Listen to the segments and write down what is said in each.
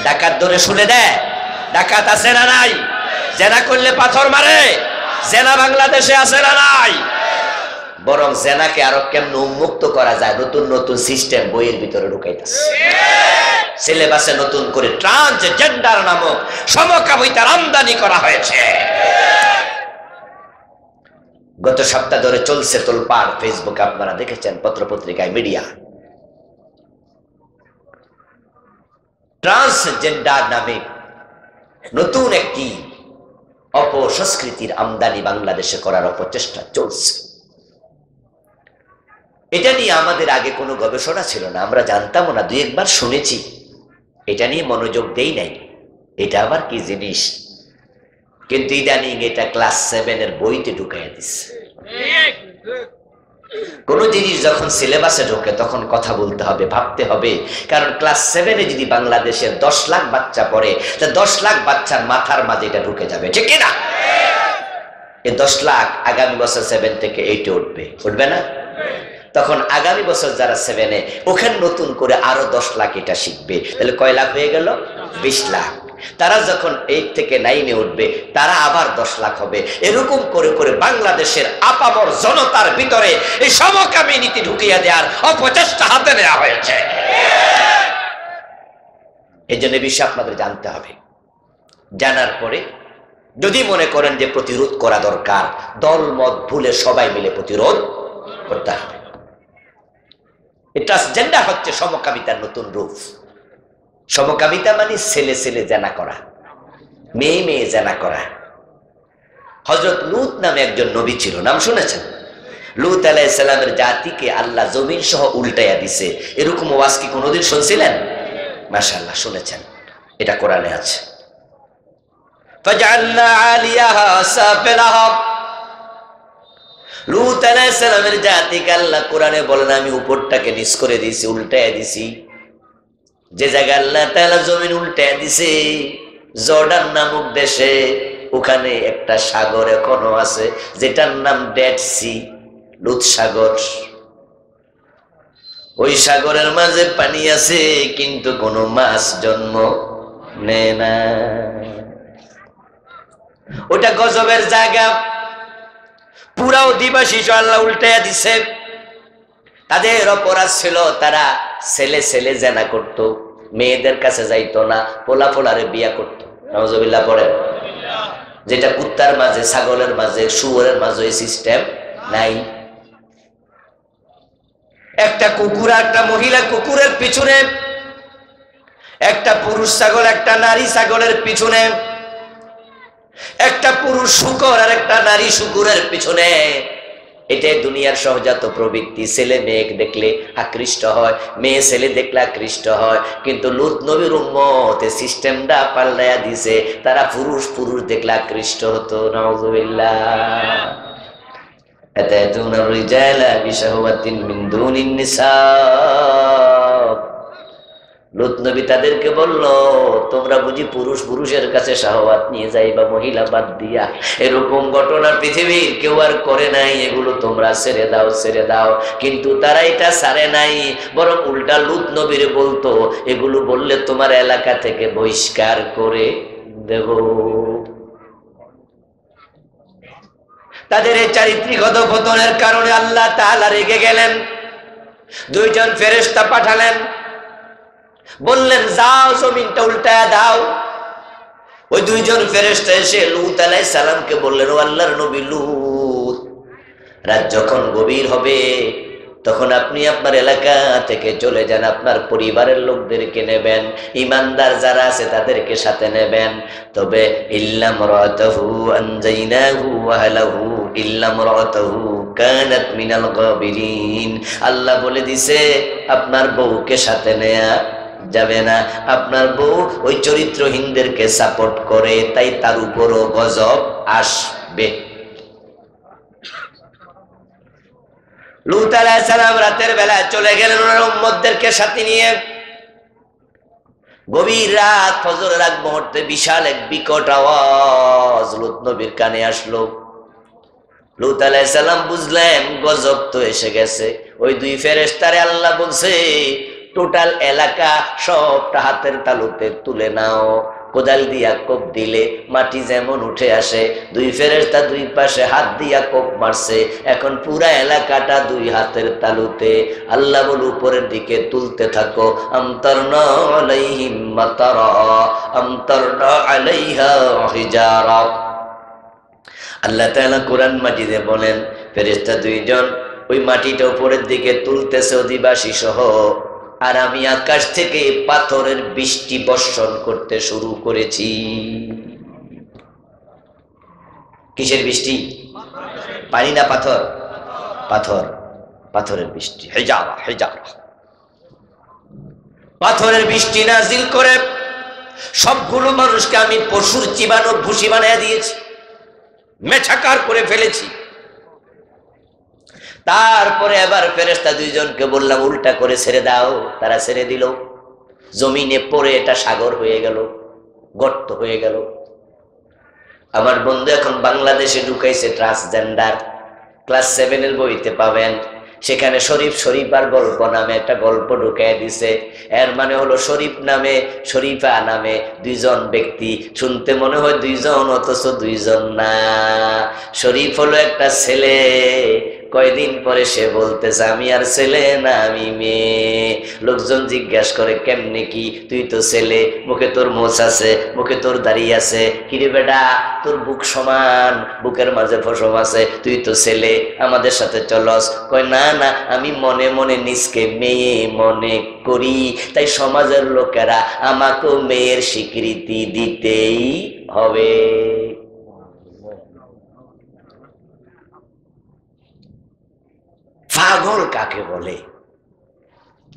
ডাকাত ধরে শুলে দেয়? ডাকাত আছে না নাই? জেনা করলে পাথর মারে? জেনা বাংলাদেশে আছে না নাই? বরং জেনাকে আরো কেমন উন্মুক্ত করা যায় নতুন নতুন সিস্টেম বইয়ের ভিতরে ঢুকাইতেছে। সিলেবাসে নতুন করে ট্রান্সজেন্ডার নামক সমকামিতার আমদানি করা হয়েছে। গত সপ্তাহ ধরে চলছে তোলপাড়, ফেসবুকে আপনারা দেখেছেন, পত্রপত্রিকায়, মিডিয়া। ট্রান্সজেন্ডার নামে নতুন একটি অপসংস্কৃতির আমদানি বাংলাদেশে করার অপচেষ্টা চলছে। এটা নিয়ে আমাদের আগে কোনো গবেষণা ছিল না, আমরা জানতামও না, দুই একবার শুনেছি, এটা নিয়ে মনোযোগ দেই নাই, এটা আবার কি জিনিস। কিন্তু ইদানিং এটা ক্লাস 7 এর বইতে ঢুকাইয়া দিচ্ছে। কোন জিনিস যখন সিলেবাসে ঢোকে তখন কথা বলতে হবে, ভাবতে হবে। কারণ ক্লাস 7 এ যদি বাংলাদেশের 10 লাখ বাচ্চা পড়ে, তা 10 লাখ বাচ্চার মাথার মাঝে এটা ঢুকে যাবে, ঠিক কিনা? এই 10 লাখ আগামী বছর 7 থেকে 8 এ উঠবে না? তখন আগামী বছর যারা 7 এ, ওখানে নতুন করে আরো 10 লাখ এটা শিখবে। তাহলে কয় লাখ হয়ে গেল? 20 লাখ। তারা যখন 8 থেকে 9 এ উঠবে, তারা আবার 10 লাখ হবে। এরকম করে করে বাংলাদেশের আপামর জনতার ভিতরে এই সমকামী নীতি ঢুকিয়ে দেওয়ার অপচেষ্টা হাতে নেওয়া হয়েছে। এই জন্য বিষয় আপনাদের জানতে হবে। জানার পরে যদি মনে করেন যে প্রতিরোধ করা দরকার, দল মত ভুলে সবাই মিলে প্রতিরোধ করতে হবে। ট্রান্সজেন্ডার হচ্ছে সমকামিতার নতুন রূপ। সমকামিতা মানে ছেলে ছেলে জেনা করা, মেয়ে মেয়ে জেনা করা। হযরত লূত নামে একজন নবী ছিল, নাম শুনেছেন? লূত আলাইহিস সালামের জাতিকে আল্লাহ জমিন সহ উল্টাইয়া দিছে। এরকম ওয়াজ কি কোনোদিন শুনছিলেন? মাশাআল্লাহ শুনেছেন, এটা কোরআনে আছে। ফাজআলনা আলিয়াহা সাফিলাহা, লূত আলাইহিস সালামের জাতিকে আল্লাহ কোরআনে বলেন আমি উপরটাকে নিচ করে দিয়েছি, উল্টাইয়া দিছি। যে জায়গায় আল্লাহ তাআলা জমিন উল্টাইয়া দিছে, জর্ডান নামক দেশে, ওখানে একটা সাগর এখনো আছে যেটার নাম ডেড সি, লুত সাগর। ওই সাগরের মাঝে পানি আছে কিন্তু কোনো মাছ জন্ম নেয় না। ওটা গজবের জায়গা। পুরা অধিবাসী আল্লাহ উল্টাইয়া দিছে। তাদের অপরাধ ছিল তারা ছেলে ছেলে জেনা করত, মেয়েদের কাছে যাইতো না, পোলা পোলারে বিয়া করত। নাউজুবিল্লাহ পড়েন। যেটা কুত্তার মাঝে, ছাগলের মাঝে, শুয়োরের মাঝে এই সিস্টেম নাই। একটা কুকুর একটা মহিলা কুকুরের পিছনে, একটা পুরুষ ছাগল একটা নারী ছাগলের পিছনে, একটা পুরুষ শূকর আর একটা নারী শূকরের পিছনে। এটাই দুনিয়ার সহজাত প্রবৃত্তি। ছেলে মেয়ে দেখলে আকৃষ্ট হয়, মেয়ে ছেলে দেখলে আকৃষ্ট হয়। কিন্তু লূত নবীর উম্মত এই সিস্টেমটা পাল্টাইয়া দিছে, তারা পুরুষ পুরুষ দেখলে আকৃষ্ট হতো। নাউজুবিল্লাহ। আতাতুনা রিজালা বিশাহওয়াতিন মিন দুনিন নিসা। লূত নবী তাদেরকে বলল তোমরা বুঝি পুরুষ পুরুষের কাছে শাহওয়াত নিয়ে যাইবা মহিলা বাদ দিয়া? এরকম ঘটনা পৃথিবীর কেউ আর করে নাই, এগুলো তোমরা ছেড়ে দাও ছেড়ে দাও। কিন্তু তারা এটা ছাড়ে নাই, বরং উল্টা লূত নবীরে বলতো এগুলো বললে তোমার এলাকা থেকে বহিষ্কার করে দেব। তাদের এই চারিত্রিক অধঃপতনের কারণে আল্লাহ তাআলা রেগে গেলেন। দুইজন ফেরেশতা পাঠালেন, বললেন যাও জমিনটা উল্টায়া দাও। ওই দুইজন ফেরেশতা এসে লূত আলাইহিস সালামকে বললেন ও আল্লাহর নবী লূত, রাত যখন গভীর হবে তখন আপনি আপনার এলাকা থেকে চলে যান, আপনার পরিবারের লোকদেরকে নেবেন, ঈমানদার যারা আছে তাদেরকে সাথে নেবেন। তবে ইল্লা ইমরাতাহু আনজাইনাহু ওয়া আহলাহু ইল্লা ইমরাতাহু কানাত মিনাল গাবিরিন। আল্লাহ বলে দিছে আপনার বউকে সাথে নেয়া যাবে না। আপনার বউ ওই চরিত্রহীনদেরকে সাপোর্ট করে, তাই তার উপরও গজব আসবে। লূত আলাইহিস সালাম রাতের বেলা চলে গেলেন ওনার উম্মতদেরকে সাথে নিয়ে। গভীর রাত, ফজরের আগ মুহূর্তে বিশাল এক বিকট আওয়াজ লূত নবীর কানে আসলো। লূত আলাইহিস সালাম বুঝলেন গজব তো এসে গেছে। ওই দুই ফেরেশতারে আল্লাহ বলছে টোটাল এলাকা সবটা হাতের তালুতে তুলে নাও। কোদাল দিয়া কোপ দিলে মাটি যেমন উঠে আসে, দুই ফেরেশতা দুই পাশে হাত দিয়া কোপ মারছে, এখন পুরা এলাকাটা দুই হাতের তালুতে। আল্লাহ বল উপরের দিকে তুলতে থাকো। আমতারনা আলাইহিম মাতারা আমতারনা আলাইহা হিজারা। আল্লাহ তাআলা কোরআন মাজিদে বলেন, ফেরেশতা দুইজন ওই মাটিটা উপরের দিকে তুলতেছে অধিবাসী সহ, আর আমি আকাশ থেকে পাথরের বৃষ্টি বর্ষণ করতে শুরু করেছি। কিসের বৃষ্টি? পানি না পাথর? পাথর, পাথরের বৃষ্টি। হিজারা হিজারা, পাথরের বৃষ্টি নাজিল করে সবগুলো মানুষকে আমি পশুর চিবানো ভুসি বানিয়ে দিয়েছি, মেছাকার করে ফেলেছি। তারপরে এবার ফেরেশতা দুইজনকে বললাম উল্টা করে ছেড়ে দাও, তারা ছেড়ে দিল। জমিনে পড়ে এটা সাগর হয়ে গেল, গর্ত হয়ে গেল। আমার বন্ধু এখন বাংলাদেশে ঢুকাইছে ট্রান্সজেন্ডার, ক্লাস 7 বইতে পাবেন। সেখানে শরীফ শরীফার গল্প নামে একটা গল্প ঢুকাই দিছে। এর মানে হলো শরীফ নামে শরীফা নামে দুইজন ব্যক্তি, শুনতে মনে হয় দুইজন, অথচ দুইজন না। শরীফ হলো একটা ছেলে, কয়দিন পরে সে বলতেছে আমি আর ছেলে না, আমি মেয়ে। লোকজন জিজ্ঞাসা করে কেমনে কি, তুই তো ছেলে, মুখে তোর মোছ আছে, মুখে তোর দাড়ি আছে, কিরে বেটা তোর বুক সমান, বুকের মাঝে ফসম আছে, তুই তো ছেলে, আমাদের সাথে চলস। কয় না না, আমি মনে মনে নিজকে মেয়ে মনে করি, তাই সমাজের লোকেরা আমাকেও মেয়ের স্বীকৃতি দিতেই হবে। পাগল কাকে বলে?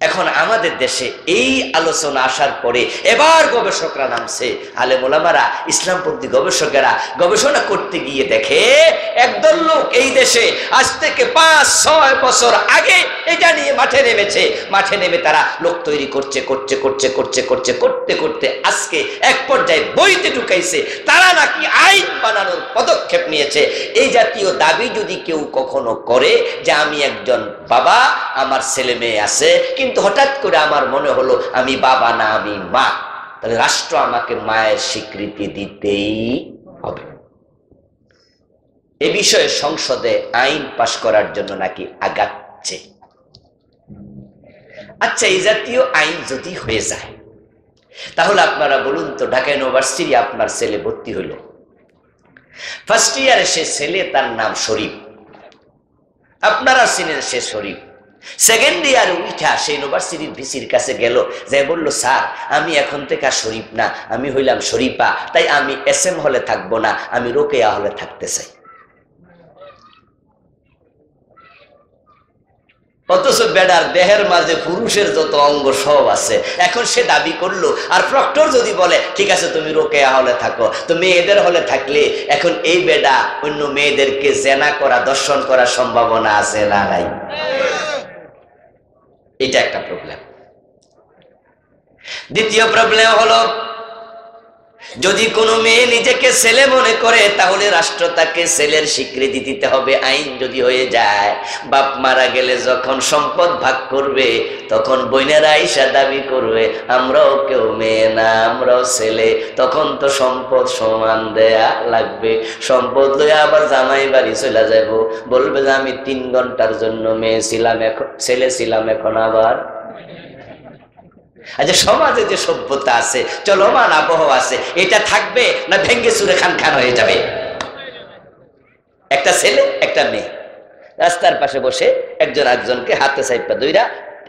এখন আমাদের দেশে এই আলোচনা আসার পরে এবার গবেষকরা নামছে, আলেম ওলামারা, ইসলামপন্থী গবেষকেরা গবেষণা করতে গিয়ে দেখে একদল লোক এই দেশে আজ থেকে 5-6 বছর আগে এটা নিয়ে মাঠে নেমেছে। মাঠে নেমে তারা লোক তৈরি করতে করতে আজকে এক পর্যায়ে বইতে ঢুকাইছে তারা নাকি আইন বানানোর পদক্ষেপ নিয়েছে। এই জাতীয় দাবি যদি কেউ কখনো করে যে আমি একজন বাবা, আমার ছেলে মেয়ে আছে, কিন্তু হঠাৎ করে আমার মনে হলো আমি বাবা না আমি মা, তাহলে রাষ্ট্র আমাকে মায়ের স্বীকৃতি দিতেই হবে। এ বিষয়ে সংসদে আইন পাশ করার জন্য নাকি আগাচ্ছে। আচ্ছা, এই জাতীয় আইন যদি হয়ে যায় তাহলে আপনারা বলুন তো, ঢাকা ইউনিভার্সিটি আপনার ছেলে ভর্তি হইল, ফার্স্ট ইয়ারে সে ছেলে, তার নাম শরীফ, আপনারা চিনেন সে শরীফ। সেকেন্ড ইয়ারে উঠা সে ইউনিভার্সিটির ভিসির কাছে গেল, যে বলল স্যার আমি এখন থেকে আর শরীফ না, আমি হইলাম শরীফা, তাই আমি SM হলে থাকবো না, আমি রোকেয়া হলে থাকতে চাই। অথচ বেড়ার দেহের মাঝে পুরুষের যত অঙ্গ সব আছে। এখন সে দাবি করলো, আর প্রক্টর যদি বলে ঠিক আছে তুমি রোকেয়া হলে থাকো, তো মেয়েদের হলে থাকলে এখন এই বেড়া অন্য মেয়েদেরকে জেনা করা, দর্শন করার সম্ভাবনা আছে না নাই? এটা একটা প্রবলেম। দ্বিতীয় প্রবলেম হলো, যদি কোনো মেয়ে নিজেকে ছেলে মনে করে তাহলে রাষ্ট্র তাকে ছেলের স্বীকৃতি দিতে হবে। আইন যদি হয়ে যায়, বাপ মারা গেলে যখন সম্পদ ভাগ করবে তখন বোনেরা আইসা দাবি করবে আমরাও কেউ মেয়ে না, আমরাও ছেলে, তখন তো সম্পদ সমান দেয়া লাগবে। সম্পদ লইয়া আবার জামাই বাড়ি চলে যাব, বলবে যে আমি 3 ঘন্টার জন্য মেয়ে ছিলাম, এখন ছেলে ছিলাম, এখন আবার। আচ্ছা, সমাজে যে সভ্যতা আছে, চলমান আবহাওয়া আছে, এটা থাকবে না ভেঙ্গে চুরে খান খান হয়ে যাবে? একটা ছেলে একটা মেয়ে রাস্তার পাশে বসে একজন একজনকে হাতে সাইপা দইরা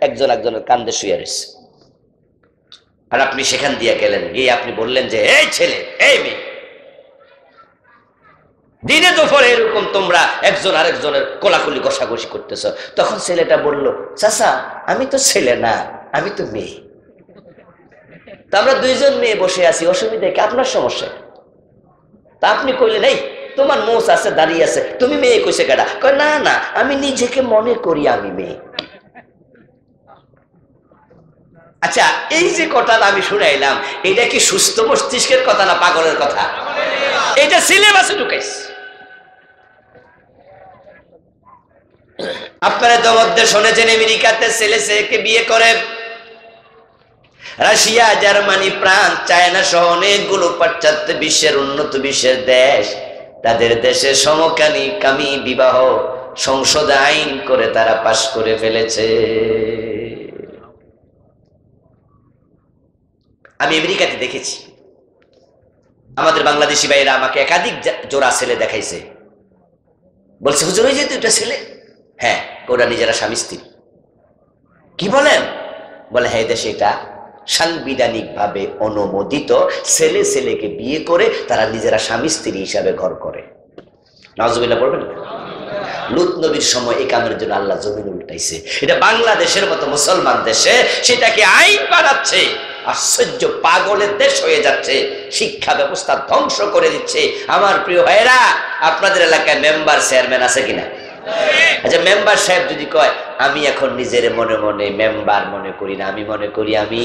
একজন একজনের কান্দে শুয়ে রয়েছে, আর আপনি সেখান দিয়ে গেলেন, গিয়ে আপনি বললেন যে এই ছেলে এই মেয়ে, দিনে দুপুরে এরকম তোমরা একজন আরেকজনের কোলাকুলি ঘষাঘষি করতেছ। তখন ছেলেটা বলল, চাচা আমি তো ছেলে না, আমি তো মেয়ে। তা আমরা দুইজন মেয়ে বসে আছি, অসুবিধা কি, আপনার সমস্যা? তা আপনি কইলেন এই তোমার মোষ আছে, দাঁড়িয়ে আছে, তুমি মেয়ে কইছে কেডা? কয় না না, আমি নিজেকে মনে করি আমি মেয়ে। আচ্ছা, এই যে কথাটা আমি শুনাইলাম, এটা কি সুস্থ মস্তিষ্কের কথা না পাগলের কথা? এটা সিলেবাসে ঢুকাইছে। আপনারা তো মধ্যে শুনেছেন আমেরিকাতে ছেলে ছেলেকে বিয়ে করে, রাশিয়া, জার্মানি, ফ্রান্স, চায়না সহ অনেকগুলো পাশ্চাত্য বিশ্বের উন্নত বিশ্বের দেশ তাদের দেশে সমকামী বিবাহ সংসদ আইন করে তারা পাশ করে ফেলেছে। আমি আমেরিকাতে দেখেছি, আমাদের বাংলাদেশি ভাইরা আমাকে একাধিক জোড়া ছেলে দেখাইছে, বলছে হুজুর ওই যে দুইটা ছেলে, হ্যাঁ ওরা নিজেরা স্বামী স্ত্রী। কি বলেন? বলে হ্যাঁ, দেশে এটা সাংবিধানিক ভাবে অনুমোদিত, ছেলে ছেলেকে বিয়ে করে তারা নিজেরা স্বামী স্ত্রী হিসাবে ঘর করে। নাউজুবিল্লাহ পড়বেন। লূত নবীর সময় এই কামের জন্য আল্লাহ জমিন উল্টাইছে। এটা বাংলাদেশের মতো মুসলমান দেশে সেটাকে আইন বানাচ্ছে। আশ্চর্য, পাগলের দেশ হয়ে যাচ্ছে, শিক্ষা ব্যবস্থা ধ্বংস করে দিচ্ছে। আমার প্রিয় ভাইরা, আপনাদের এলাকায় মেম্বার চেয়ারম্যান আছে কিনা? আচ্ছা, মেম্বার সাহেব যদি কয় আমি এখন নিজের মনে মনে মেম্বার মনে করি না, আমি মনে করি আমি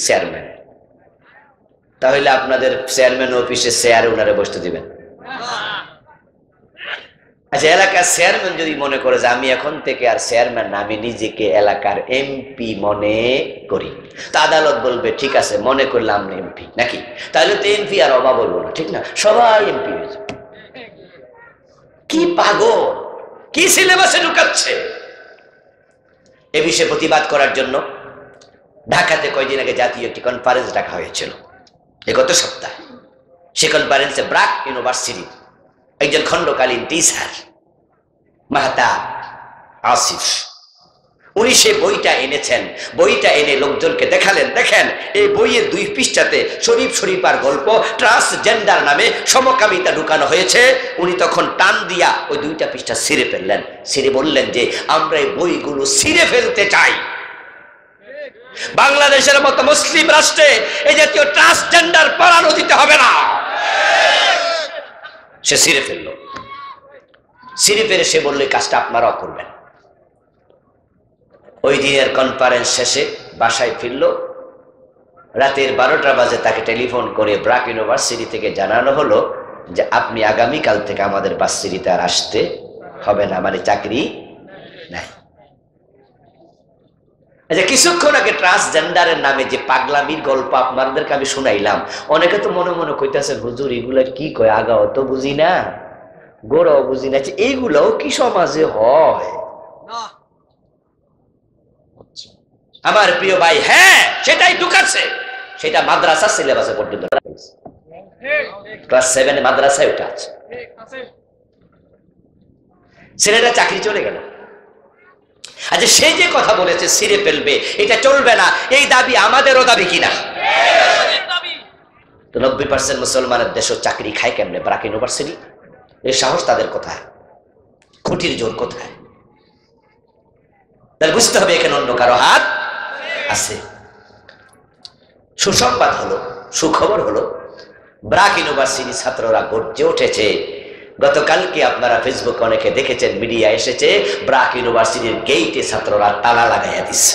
চেয়ারম্যান, তাহলে আপনাদের চেয়ারম্যান অফিসে চেয়ারে ওনারে বসতে দিবেন? আচ্ছা, এলাকার চেয়ারম্যান যদি মনে করে যে আমি এখন থেকে আর চেয়ারম্যান না, আমি নিজেকে এলাকার এমপি মনে করি, তা আদালত বলবে ঠিক আছে, মনে করলাম এমপি নাকি, তাহলে তো এমপি আর অভাব বলবো না, ঠিক না? সবাই এমপি হয়ে যাবে। কি পাগল, কি সিলেবাসে ঢুকাচ্ছে! এ বিষয়ে প্রতিবাদ করার জন্য ঢাকাতে কয়েকদিন আগে জাতীয় একটি কনফারেন্স ডাকা হয়েছিল, গত সপ্তাহে। সে কনফারেন্সে ব্রাক ইউনিভার্সিটির একজন খণ্ডকালীন টিচার মাহতাব আসিফ, উনি সে বইটা এনেছেন। বইটা এনে লোকজনকে দেখালেন, দেখেন এই বইয়ের 2 পৃষ্ঠাতে শরীফ শরীফার গল্প ট্রান্সজেন্ডার নামে সমকামিতা ঢুকানো হয়েছে। উনি তখন টান দিয়া ওই 2টা পৃষ্ঠা ছিঁড়ে ফেললেন, ছিঁড়ে বললেন যে আমরা এই বইগুলো ছিঁড়ে ফেলতে চাই। বাংলাদেশের মতো মুসলিম রাষ্ট্রে এই জাতীয় ট্রান্সজেন্ডার পড়ানো দিতে হবে না। সে ছিঁড়ে ফেললো। ছিঁড়ে ফেলে সে বললো কাজটা আপনারাও করবেন। ওই দিনের কনফারেন্স শেষে বাসায় ফিরল। রাতের 12টা বাজে তাকে টেলিফোন করে ব্রাক ইউনিভার্সিটি থেকে জানানো হলো যে আপনি আগামীকাল থেকে আমাদের ভার্সিটিতে আর আসতে হবে না, মানে চাকরি নাই। আচ্ছা, কিছুক্ষণ আগে ট্রান্সজেন্ডারের নামে যে পাগলামির গল্প আপনাদেরকে আমি শুনাইলাম, অনেকে তো মনে মনে কইতেছেন হুজুর এগুলা কি কয়, আগাও তো বুঝি না, গোড়াও বুঝি না, এইগুলাও কি সমাজে হয়? আমার প্রিয় ভাই, হ্যাঁ সেটাই ঢুকাচ্ছে, সেটা মাদ্রাসা সিলেবাসে পর্যন্ত, ক্লাস 7 মাদ্রাসায় ওটা আছে। ছেলেটা চাকরি চলে গেল। আচ্ছা, সে যে কথা বলেছে ছিঁড়ে ফেলবে, এটা চলবে না, এই দাবি আমাদেরও দাবি কিনা? তো 90% মুসলমানের দেশও চাকরি খায় কেমনে? ব্রাক ইউনিভার্সিটি। এই সাহস তাদের কোথায়? খুঁটির জোর কোথায়? তাহলে বুঝতে হবে এখানে অন্য কারো হাত আছে। সুসংবাদ হলো, সুখবর হলো, ব্রাক ইউনিভার্সিটি ছাত্ররা গর্জে উঠেছে। গতকালকে আপনারা ফেসবুকে অনেকে দেখেছেন, মিডিয়া এসেছে, ব্রাক ইউনিভার্সিটির গেইটে ছাত্ররা তালা লাগাইয়া দিচ্ছে।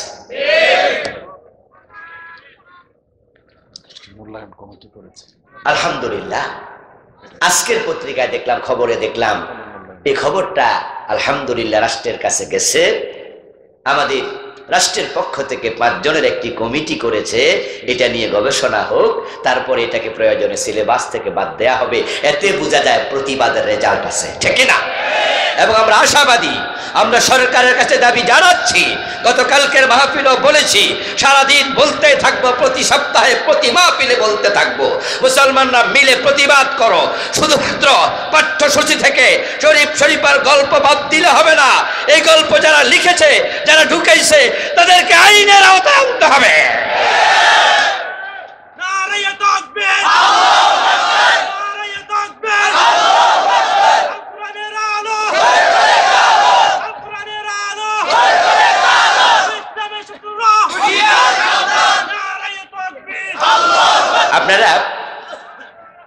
আলহামদুলিল্লাহ। আজকের পত্রিকায় দেখলাম, খবরে দেখলাম, এই খবরটা আলহামদুলিল্লাহ রাষ্ট্রের কাছে গেছে। আমাদের রাষ্ট্রের পক্ষ থেকে 5 জনের একটি কমিটি করেছে, এটা নিয়ে গবেষণা হোক, তারপরে এটাকে প্রয়োজনে সিলেবাস থেকে বাদ দেয়া হবে। এতে বোঝা যায় প্রতিবাদের রেজাল্ট আছে, ঠিক না? এবং আমরা আশাবাদী, আমরা সরকারের কাছে দাবি জানাচ্ছি, গতকালকের মাহফিলও বলেছি, সারাদিন বলতে থাকবো, প্রতি সপ্তাহে প্রতি মাহফিলে বলতে থাকবো, মুসলমানরা মিলে প্রতিবাদ করো। শুধুমাত্র পাঠ্যসূচি থেকে শরীফ শরীফার গল্প বাদ দিলে হবে না। এই গল্প যারা লিখেছে, যারা ঢুকাইছে, তাদেরকে আইনের আওতায় আনতে হবে। আপনারা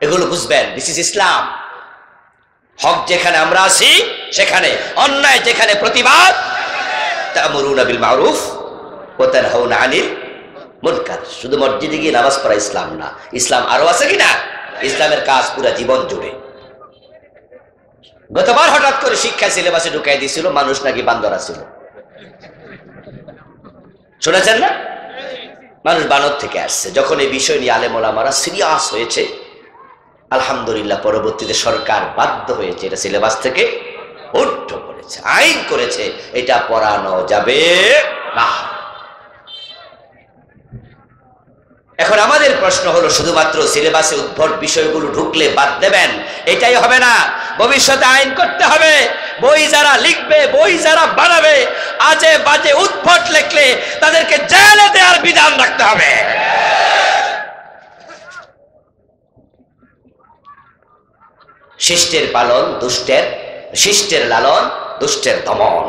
এগুলো বুঝবেন, দিস ইজ ইসলাম। হক যেখানে আমরা আছি সেখানে, অন্যায় যেখানে প্রতিবাদ, তা'মুরুনা বিল মারুফ ওয়া তানহাউনা আনিল মুনকার। শুধু মসজিদে গিয়ে নামাজ পড়া ইসলাম না, ইসলাম আরো আছে কিনা? ইসলামের কাজ পুরো জীবন জুড়ে। গতবার হঠাৎ করে শিক্ষা সিলেবাসে ঢুকাই দিয়েছিল, মানুষ নাকি বান্দর ছিল, শুনেছেন না? মানুষ বানর থেকে আসছে। যখন এই বিষয় নিয়ে আলেম ওলামারা সিরিয়াস হয়েছে, আলহামদুলিল্লাহ পরবর্তীতে সরকার বাধ্য হয়েছে এটা সিলেবাস থেকে উঠে করেছে, আইন করেছে, এটা পড়ানো যাবে না। এখন আমাদের প্রশ্ন হলো, শুধুমাত্র সিলেবাসে উদ্ভট বিষয়গুলো ঢুকলে বাদ দেবেন এটাই হবে না, ভবিষ্যতে আইন করতে হবে। বই যারা লিখবে, বই যারা বানাবে, আজে বাজে উদ্ভট লিখলে তাদেরকে জেলে দেওয়ার বিধান রাখতে হবে। শিষ্টের পালন দুষ্টের, শিষ্টের লালন দুষ্টের দমন।